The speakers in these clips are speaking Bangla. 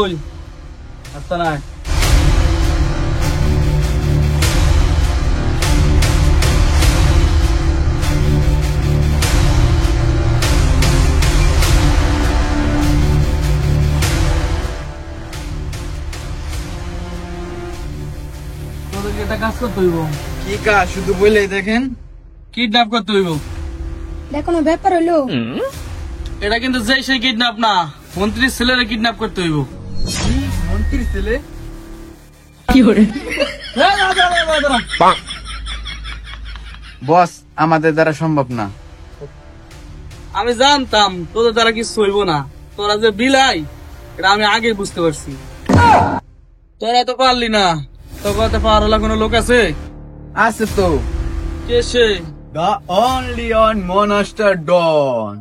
ওই আস্তা নাই তোদেরকে একটা কাজ করতে হইব। কি কাজ শুধু বলেই দেখেন। কিডন্যাপ করতে হইব। কোনো ব্যাপার হলো? এটা কিন্তু যে সেই কিডন্যাপ না, মন্ত্রীর ছেলেরা কিডন্যাপ করতে হইব। মন্ত্রীর ছেলে? বস, আমাদের দ্বারা সম্ভব না। আমি জানতাম তোদের দ্বারা কিছু হইব না। তোরা যে বিলাই এটা আমি আগে বুঝতে পারছি। তোরা তো পারলি না, তোকে পার হলা কোনো লোক আছে? আছে তো, কে সে? দ্য অনলি অন মনস্টার ডন।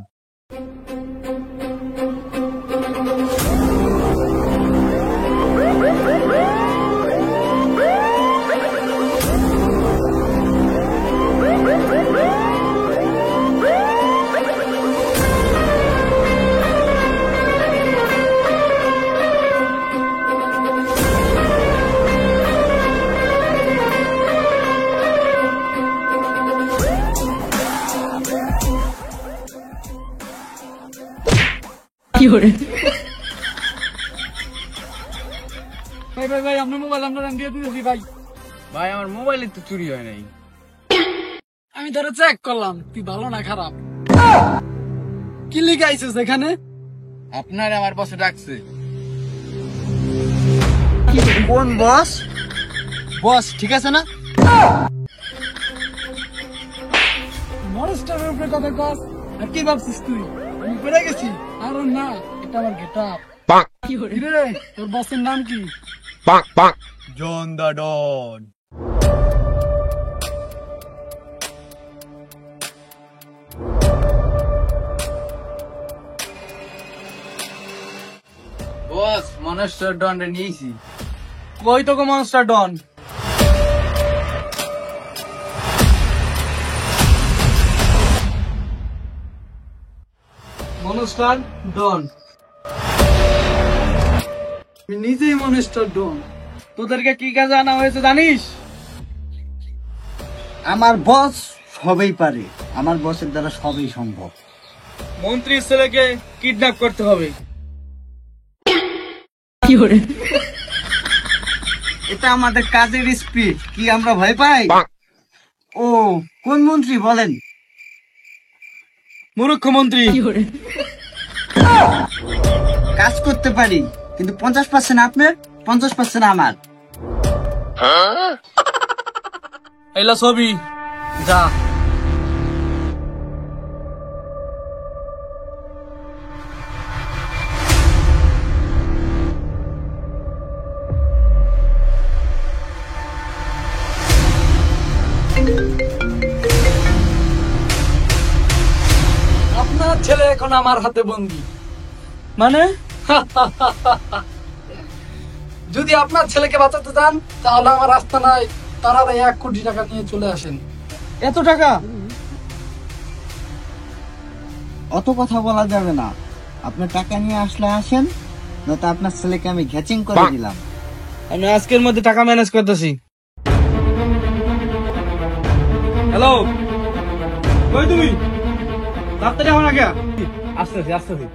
ভাই ভাই ভাই আপনার মোবাইল আমরা দিয়ে দিয়েছি ভাই। ভাই আমার মোবাইলে তো চুরি হয় নাই। আমি ধরে চেক করলাম তুই ভালো না খারাপ। কি লিখাইছিস এখানে? আপনার আমার বসে ডাকছে। কোন বস? বস ঠিক আছে না? মনস্টারের উপরে কথা কস আর কি ভাবছিস তুই? আমি পড়ে গেছি? আর না, এটা আমার গেটআপ। কি রে তোর বসের নাম কি? জন দা ডন। বস, মনস্টার ডন রে নিয়েছি। কই তোকে মনস্টার ডন? মনস্টার ডন, আমি নিজেই মনস্টার ডন। তোদেরকে কি কাজে আনা হয়েছে জানিস? আমার বস সবই পারে, আমার বসের দ্বারা সবই সম্ভব। মন্ত্রীর ছেলেকে কিডন্যাপ করতে হবে। এটা আমাদের কাজের স্পিড, কি আমরা ভয় পাই? ও কোন মন্ত্রী বলেন? মুখ্যমন্ত্রী। কাজ করতে পারি, কিন্তু 50% আপনার, 50% আমার। এলা ছবি যা। আপনার ছেলে এখন আমার হাতে বন্দি। মানে যদি আপনার ছেলেকে বাঁচাতে চান তাহলে আমার রাস্তা নাই, তাড়াতাড়ি 1 কোটি টাকা নিয়ে চলে আসেন। এত টাকা? অত কথা বলা যাবে না। আপনার টাকা নিয়ে আসলে আসেন, নয়তো আপনার ছেলেকে আমি ঘ্যাচিং করে দিলাম। আমি আজকের মধ্যে টাকা ম্যানেজ করতেছি। হ্যালো, কই তুমি? তাড়াতাড়ি আমার আগে আসতেছি আসতেছি।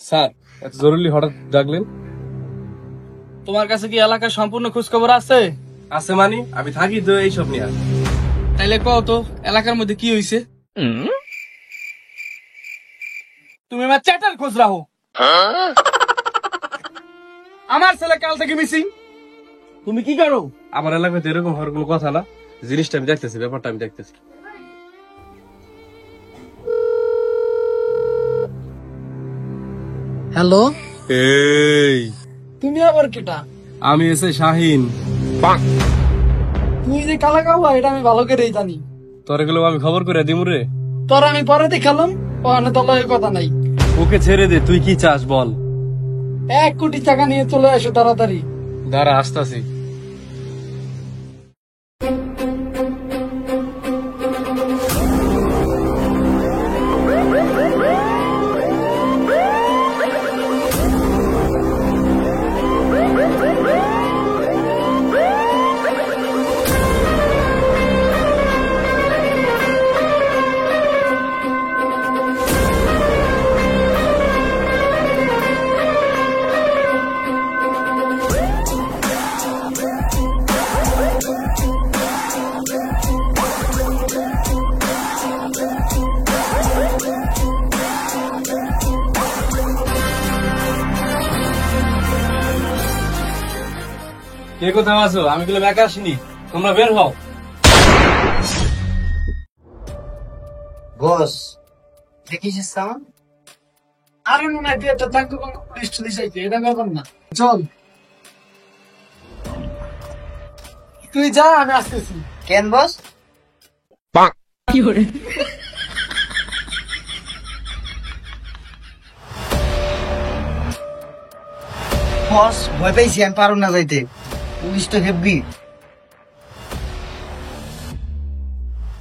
স্যার, এত জরুরি হঠাৎ ডাকলেন? তোমার কাছে কি এলাকার সম্পূর্ণ খোঁজ খবর আছে? আছে মানে আমি থাকি তো এইসব নিয়ে। তাইলে কও তো এলাকার মধ্যে কি হইছে? তুমি আমার চ্যাটার খোঁজ রাখো। আমার ছেলে কাল থেকে মিসিং। তুমি কি করো? আমার এলাকাতে এরকম হওয়ার কোনো কথা না। জিনিসটা আমি দেখতেছি, ব্যাপারটা আমি দেখতেছি। হ্যালো, এই তুমি আবার কেটা? আমি এসে শাহিন। তুই যে কালা কাওয়া এটা আমি ভালো করেই জানি। তোর এগুলো আমি খবর করে দিমু রে। তোর আমি পরে দেখালাম, ওখানে তোর লগে কথা নাই। ওকে ছেড়ে দে, তুই কি চাস বল। 1 কোটি টাকা নিয়ে চলে আসো তাড়াতাড়ি। দাঁড়া, আসতাছি। কে কোথাও আছো? আমি গুলো একা আসিনি, তোমরা বের হও। বস দেখিস সামান। আরে মনে হয় তুই একটা চাকরি পুলিশ টুলিশ আইছে, এটা ব্যাপার না। চল তুই যা, আমি আসতেছি। কেন বস? বস ভয় পাইছি, আমি পারুম না যাইতে, পুলিশ তো হেব্বি।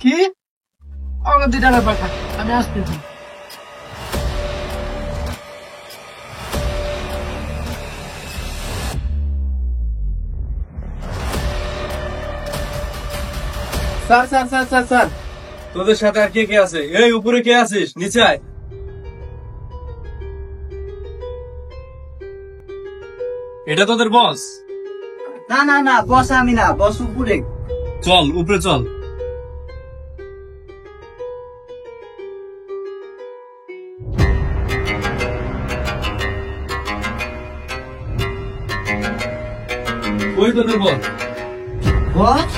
কি? আমাকে 2 টাকা পাঠা, আমি আসতেছি। Sir sir sir sir sir, তোদের সাথে আর কে কে আছে? এই উপরে কে আছিস? নিচে আয়। এটা তোদের বস? না না না বস, আমি না, বস উপরে। চল উপরে চল। ওই তোদের বস। বস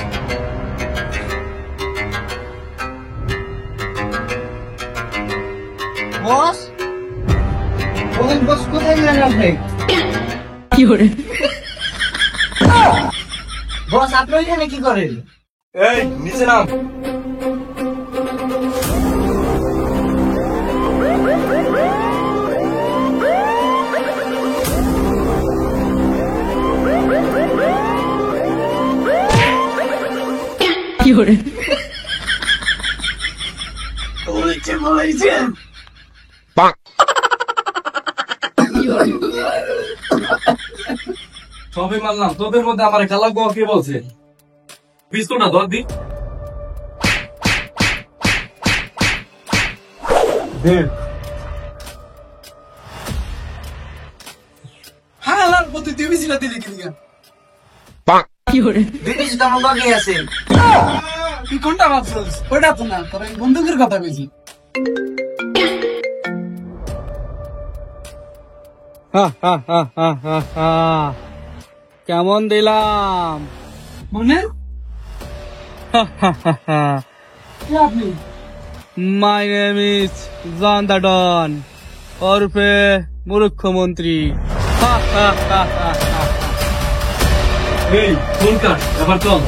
বস বলেন, বস কোথায় গেলেন আপনি? বস আপনি এখানে কি করেন? এই নিচে নাম। সবে মারলাম, তোদের মধ্যে আমার কালা গোয়া কে বলছে? পিস্তলটা ধর দি। হ্যাঁ লাল পতি, তুই বিছিলা দিলি কি দিগা? ব্রিটিশ তো আমার বাকি আছে। তুই কোনটা ভাবছিস? ওইটা তো না, তোর আমি বন্দুকের কথা কইছি। কেমন দিলাম? মনে কি আপনি? মাই নেম ইজ জন দা ডন, ওরফে মুখ্যমন্ত্রী। এই ফোন কাট, এবার চল।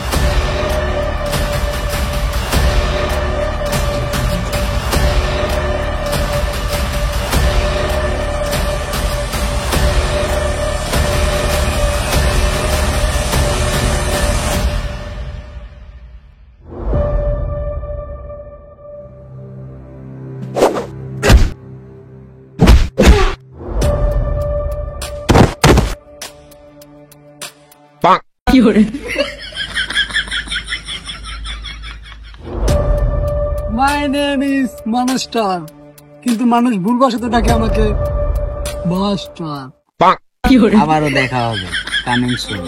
মাই নেম ইজ মানস্টার, কিন্তু মানুষ ভুলবশত ডাকে আমাকে মাস্টার। আবারও দেখা হবে, কামিং সুন।